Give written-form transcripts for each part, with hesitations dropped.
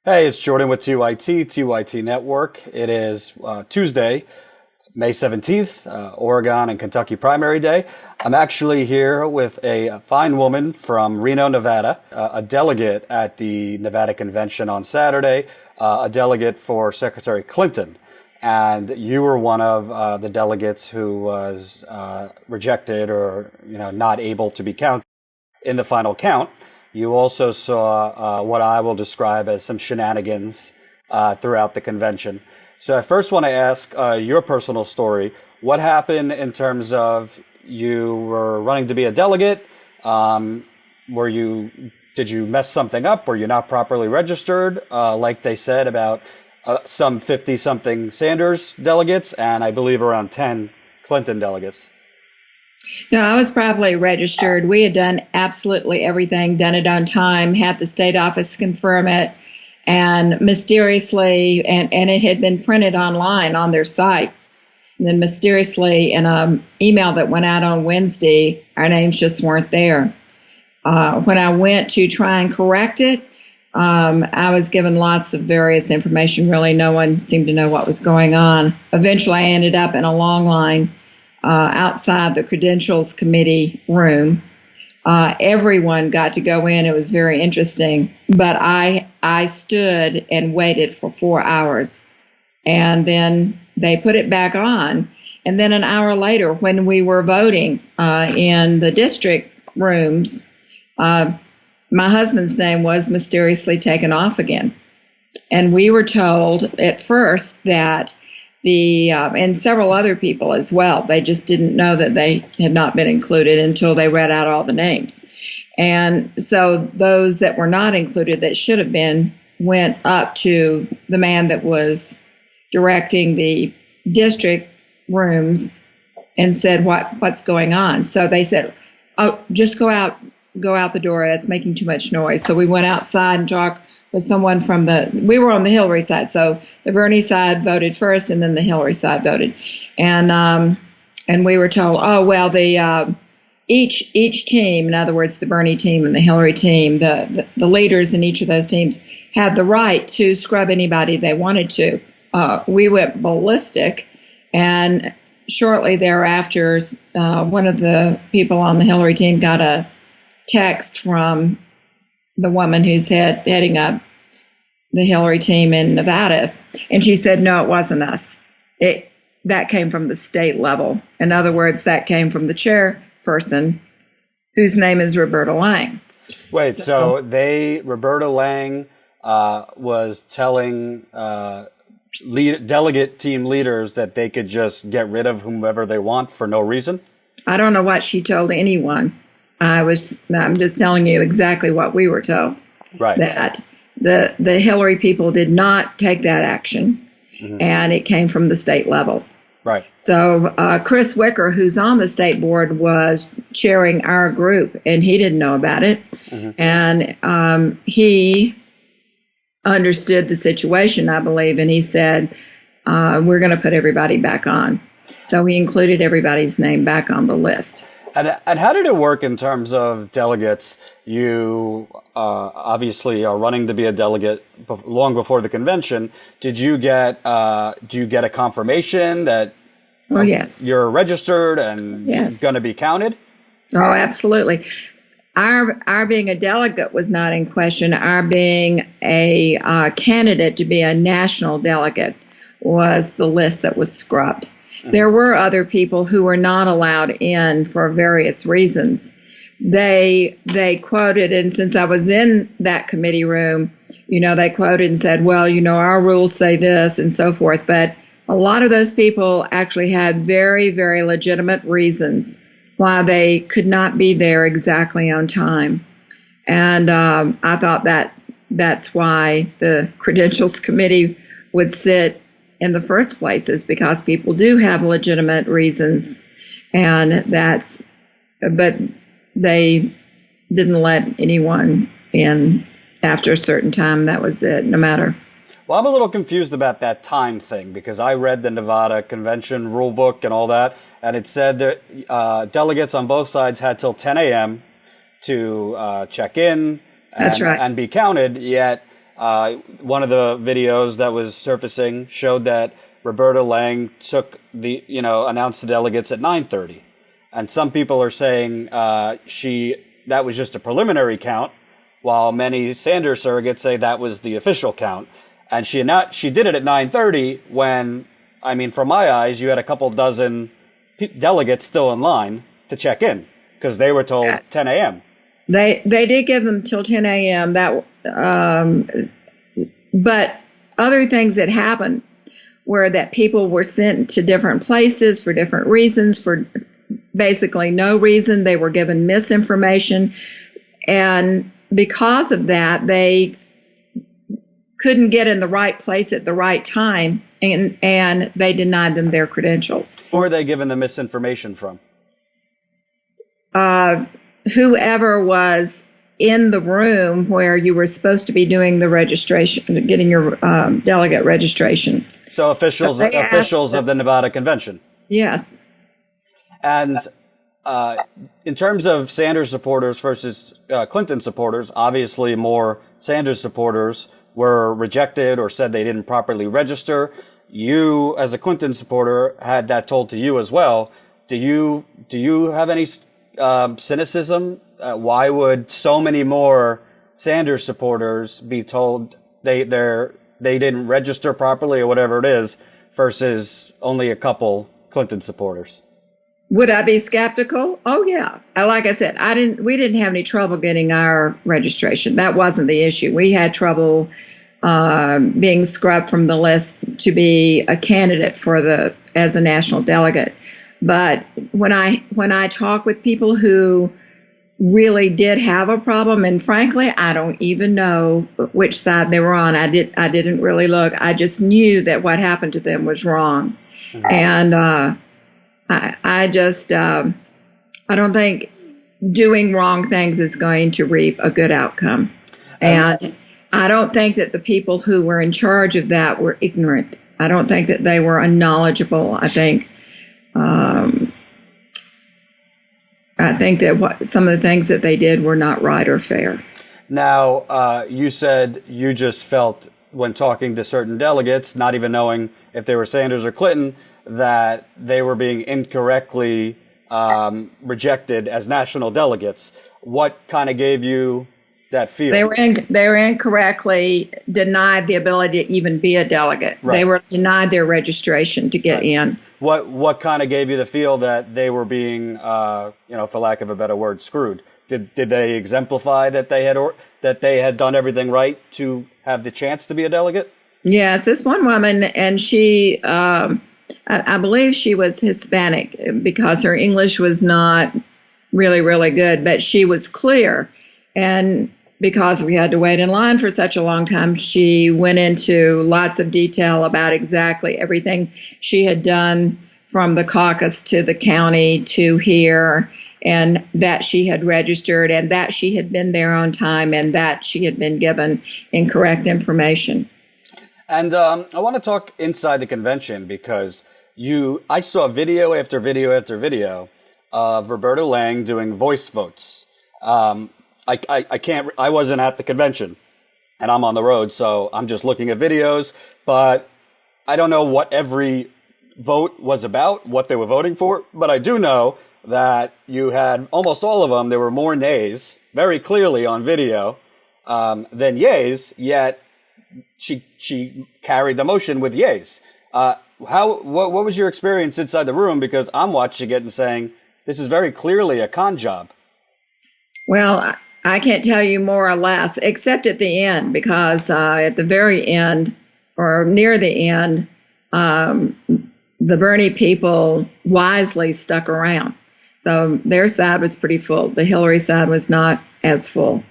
Hey, it's Jordan with TYT Network. It is Tuesday, May 17th, Oregon and Kentucky primary day. I'm actually here with a fine woman from Reno, Nevada, a delegate at the Nevada Convention on Saturday, a delegate for Secretary Clinton. And you were one of the delegates who was rejected or, not able to be counted in the final count. You also saw what I will describe as some shenanigans throughout the convention. So I first want to ask your personal story. What happened in terms of you were running to be a delegate? Did you mess something up? Were you not properly registered? Like they said about some 50-something Sanders delegates and I believe around 10 Clinton delegates. No, I was properly registered. We had done absolutely everything, done it on time, had the state office confirm it, and mysteriously, and it had been printed online on their site. And then mysteriously, in an email that went out on Wednesday, our names just weren't there. When I went to try and correct it, I was given lots of various information. Really, no one seemed to know what was going on. Eventually, I ended up in a long line outside the credentials committee room. Everyone got to go in. It was very interesting. But I stood and waited for 4 hours. And then they put it back on. And then an hour later, when we were voting in the district rooms, my husband's name was mysteriously taken off again. And we were told at first that and several other people as well. They just didn't know that they had not been included until they read out all the names. And so those that were not included that should have been went up to the man that was directing the district rooms and said, what's going on? So they said, oh, just go out the door. That's making too much noise. So we went outside and talked with someone we were on the Hillary side. So the Bernie side voted first and then the Hillary side voted. And we were told, oh, well, each team, in other words, the Bernie team and the Hillary team, the leaders in each of those teams have the right to scrub anybody they wanted to. We went ballistic, and shortly thereafter, one of the people on the Hillary team got a text from the woman who's heading up the Hillary team in Nevada. And she said, no, it wasn't us. That came from the state level. In other words, that came from the chairperson, whose name is Roberta Lange. Wait, so Roberta Lange was telling delegate team leaders that they could just get rid of whomever they want for no reason? I don't know what she told anyone. I'm just telling you exactly what we were told. Right. That the Hillary people did not take that action, and it came from the state level. Right. So Chris Wicker, who's on the state board, was chairing our group, and he didn't know about it. And he understood the situation, I believe, and he said, we're going to put everybody back on. So he included everybody's name back on the list. And how did it work in terms of delegates? You obviously are running to be a delegate long before the convention. Did you get a confirmation that yes, you're registered and going to be counted? Oh, absolutely. Our being a delegate was not in question. Our being a candidate to be a national delegate was the list that was scrubbed. There were other people who were not allowed in for various reasons. They quoted, and since I was in that committee room, they quoted and said, well, our rules say this and so forth. But a lot of those people actually had very, very legitimate reasons why they could not be there exactly on time. And I thought that's why the Credentials Committee would sit in the first place, is because people do have legitimate reasons, but they didn't let anyone in after a certain time. That was it, no matter. Well, I'm a little confused about that time thing, because I read the Nevada Convention rule book and all that, and it said that delegates on both sides had till 10 a.m. to check in That's right. and be counted, yet One of the videos that was surfacing showed that Roberta Lange announced the delegates at 9:30. And some people are saying that was just a preliminary count, while many Sanders surrogates say that was the official count. And she did it at 9:30 when, I mean, from my eyes, you had a couple dozen delegates still in line to check in because they were told 10 a.m. They did give them till 10 a.m. But other things that happened were that people were sent to different places for different reasons, for basically no reason. They were given misinformation. And because of that, they couldn't get in the right place at the right time, and they denied them their credentials. Who were they given the misinformation from? Whoever was in the room where you were supposed to be doing the registration, getting your delegate registration. So officials of the Nevada Convention. Yes. And in terms of Sanders supporters versus Clinton supporters, obviously more Sanders supporters were rejected or said they didn't properly register. You, as a Clinton supporter, had that told to you as well. Do you have any cynicism? Why would so many more Sanders supporters be told they didn't register properly or whatever it is, versus only a couple Clinton supporters? Would I be skeptical? Oh yeah. Like I said, we didn't have any trouble getting our registration. That wasn't the issue. We had trouble being scrubbed from the list to be a candidate as a national delegate. But when I talk with people who really did have a problem, and frankly, I don't even know which side they were on. I didn't really look. I just knew that what happened to them was wrong. Mm-hmm. And I don't think doing wrong things is going to reap a good outcome. And I don't think that the people who were in charge of that were ignorant. I don't think that they were unknowledgeable. I think that some of the things that they did were not right or fair. Now, you said you just felt when talking to certain delegates, not even knowing if they were Sanders or Clinton, that they were being incorrectly rejected as national delegates. What kind of gave you that feeling? They were incorrectly denied the ability to even be a delegate. Right. They were denied their registration to get in. What kind of gave you the feel that they were being, for lack of a better word, screwed? Did they exemplify that they had done everything right to have the chance to be a delegate? Yes, this one woman, and she, I believe she was Hispanic because her English was not really, really good, but she was clear. And because we had to wait in line for such a long time, she went into lots of detail about exactly everything she had done from the caucus to the county to here, and that she had registered and that she had been there on time and that she had been given incorrect information. And I want to talk inside the convention because I saw video after video after video of Roberta Lange doing voice votes. I wasn't at the convention and I'm on the road, so I'm just looking at videos, but I don't know what every vote was about, what they were voting for, but I do know that you had almost all of them. There were more nays very clearly on video, than yays, yet she carried the motion with yays. What was your experience inside the room? Because I'm watching it and saying, this is very clearly a con job. Well, I can't tell you more or less, except at the end, because at the very end or near the end, the Bernie people wisely stuck around. So their side was pretty full. The Hillary side was not as full.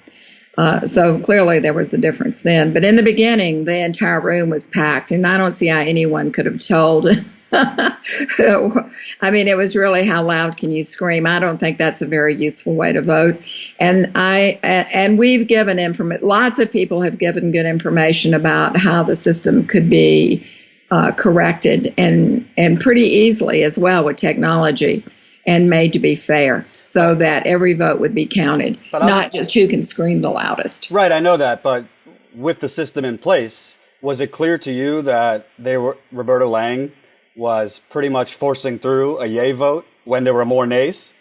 So clearly there was a difference then. But in the beginning, the entire room was packed, and I don't see how anyone could have told. I mean, it was really how loud can you scream? I don't think that's a very useful way to vote. And we've given lots of people have given good information about how the system could be corrected and pretty easily as well with technology and made to be fair so that every vote would be counted, not just who can scream the loudest. Right, I know that, but with the system in place, was it clear to you that Roberta Lange was pretty much forcing through a yay vote when there were more nays?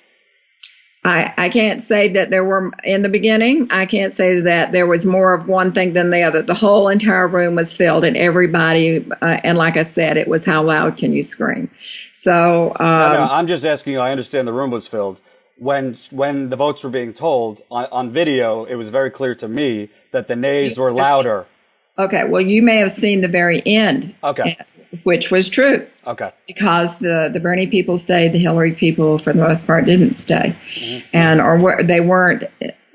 I can't say that there were in the beginning. I can't say that there was more of one thing than the other. The whole entire room was filled, and everybody. And like I said, it was how loud can you scream? So No, I'm just asking you. I understand the room was filled. When the votes were being told on video, it was very clear to me that the nays were louder. Okay, well, you may have seen the very end. Okay. Which was true. Okay. Because the Bernie people stayed, the Hillary people, for the most part, didn't stay, they weren't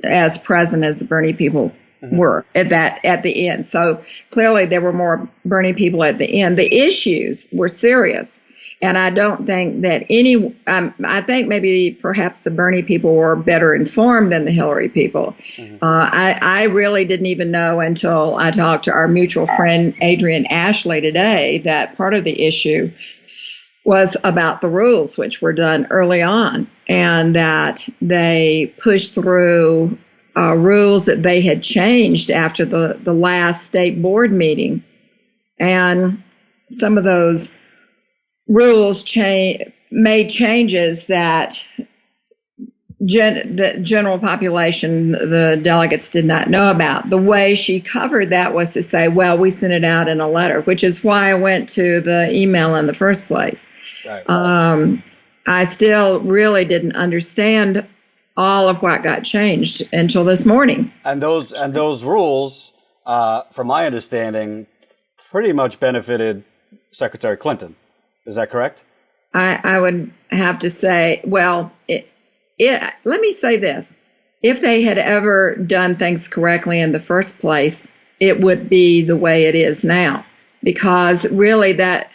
as present as the Bernie people were at the end. So clearly, there were more Bernie people at the end. The issues were serious, and I don't think that I think maybe perhaps the Bernie people were better informed than the Hillary people. I really didn't even know until I talked to our mutual friend Adrian Ashley today that part of the issue was about the rules, which were done early on, and that they pushed through rules that they had changed after the last state board meeting. And some of those rules made changes that the general population, the delegates, did not know about. The way she covered that was to say, well, we sent it out in a letter, which is why I went to the email in the first place. Right. I still really didn't understand all of what got changed until this morning. And those rules, from my understanding, pretty much benefited Secretary Clinton. Is that correct? I would have to say, well, let me say this. If they had ever done things correctly in the first place, it would be the way it is now. Because really that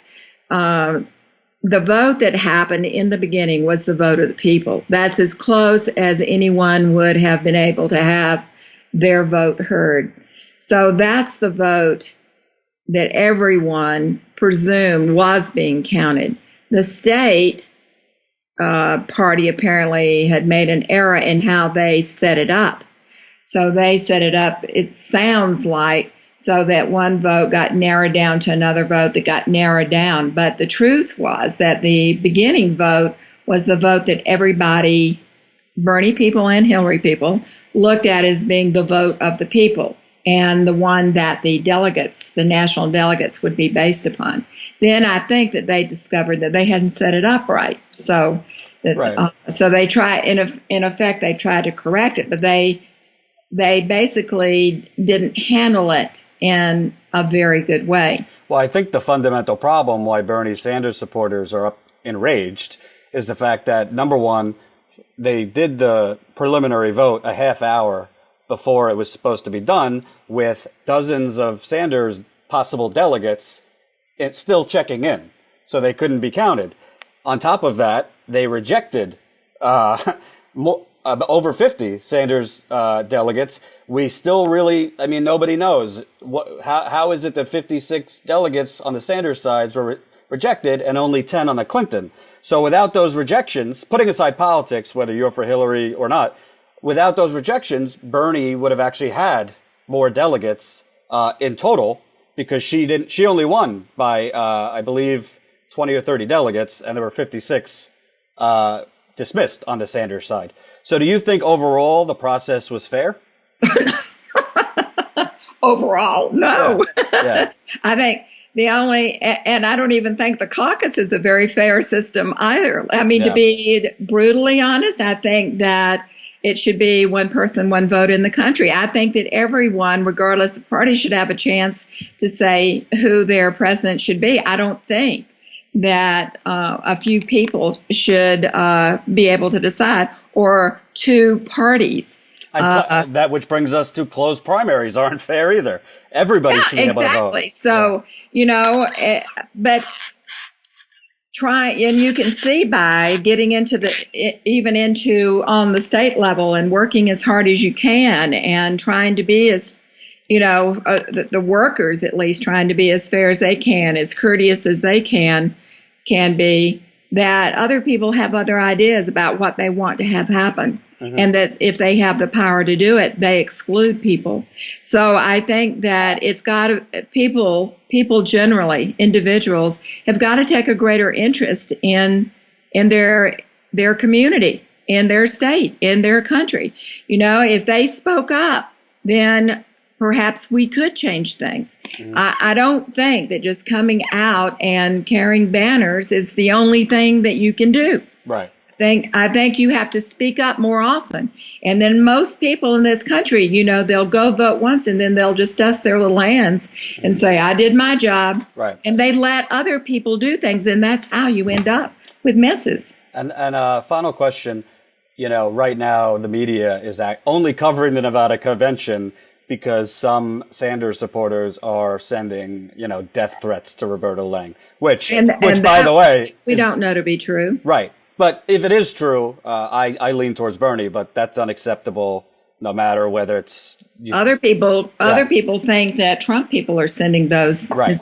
the vote that happened in the beginning was the vote of the people. That's as close as anyone would have been able to have their vote heard. So that's the vote that everyone presumed was being counted. The state party apparently had made an error in how they set it up. So they set it up, it sounds like, so that one vote got narrowed down to another vote that got narrowed down. But the truth was that the beginning vote was the vote that everybody, Bernie people and Hillary people, looked at as being the vote of the people, and the one that the delegates, the national delegates, would be based upon. Then I think that they discovered that they hadn't set it up right. So, so they in effect, they tried to correct it, but they basically didn't handle it in a very good way. Well, I think the fundamental problem why Bernie Sanders supporters are enraged is the fact that, number one, they did the preliminary vote a half hour before it was supposed to be done, with dozens of Sanders possible delegates still checking in, so they couldn't be counted. On top of that, they rejected over 50 Sanders delegates. We still nobody knows how is it that 56 delegates on the Sanders sides were rejected and only 10 on the Clinton. So without those rejections, putting aside politics, whether you're for Hillary or not, without those rejections, Bernie would have actually had more delegates in total, because she only won by, I believe, 20 or 30 delegates, and there were 56 dismissed on the Sanders side. So do you think overall the process was fair? Overall, no. Yeah. I think and I don't even think the caucus is a very fair system either. I mean, to be brutally honest, I think that it should be one person, one vote in the country. I think that everyone, regardless of party, should have a chance to say who their president should be. I don't think that a few people should be able to decide, or two parties. That which brings us to closed primaries aren't fair either. Everybody should be able to vote. Exactly. So, but try, and you can see by getting into on the state level and working as hard as you can and trying to be as, the workers at least trying to be as fair as they can, as courteous as they can be, that other people have other ideas about what they want to have happen. And that if they have the power to do it, they exclude people. So I think that it's got to, people generally, individuals, have got to take a greater interest in their community, in their state, in their country. You know, if they spoke up, then perhaps we could change things. I don't think that just coming out and carrying banners is the only thing that you can do. Right. I think you have to speak up more often. And then most people in this country, you know, they'll go vote once and then they'll just dust their little hands and say, I did my job. Right. And they let other people do things. And that's how you end up with messes. And final question, you know, right now the media is only covering the Nevada convention because some Sanders supporters are sending, you know, death threats to Roberta Lange, which by the way, we don't know to be true. Right. But if it is true, I lean towards Bernie, but that's unacceptable no matter whether it's... Other people think that Trump people are sending those. Right.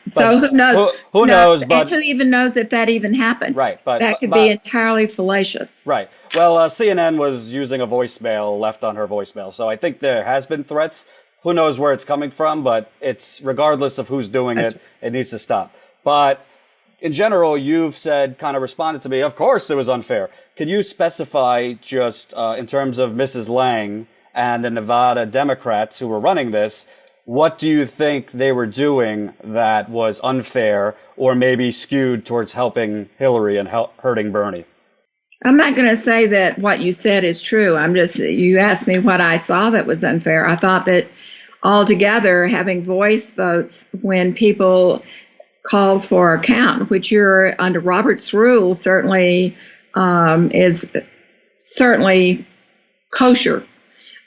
So who knows? Who knows? But and who even knows if that even happened? Right. But that could be entirely fallacious. Right. Well, CNN was using a voicemail left on her voicemail. So I think there has been threats. Who knows where it's coming from, but it's regardless of who's doing it needs to stop. But in general, you've said, kind of responded to me, of course it was unfair. Can you specify just in terms of Mrs. Lange and the Nevada Democrats who were running this, what do you think they were doing that was unfair or maybe skewed towards helping Hillary and hurting Bernie? I'm not going to say that what you said is true. You asked me what I saw that was unfair. I thought that altogether having voice votes when people called for a count, which you're under Robert's rules, certainly is certainly kosher,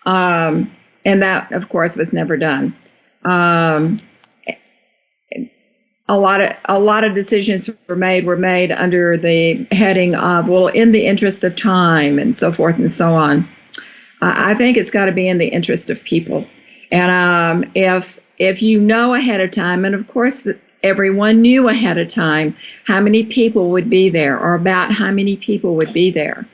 and that, of course, was never done. A lot of decisions were made under the heading of, well, in the interest of time and so forth and so on. I think it's got to be in the interest of people, and if you know ahead of time, and of course everyone knew ahead of time how many people would be there or about how many people would be there.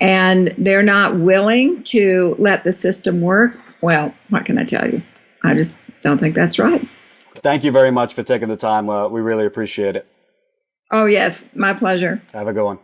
And they're not willing to let the system work. Well, what can I tell you? I just don't think that's right. Thank you very much for taking the time. We really appreciate it. Oh, yes. My pleasure. Have a good one.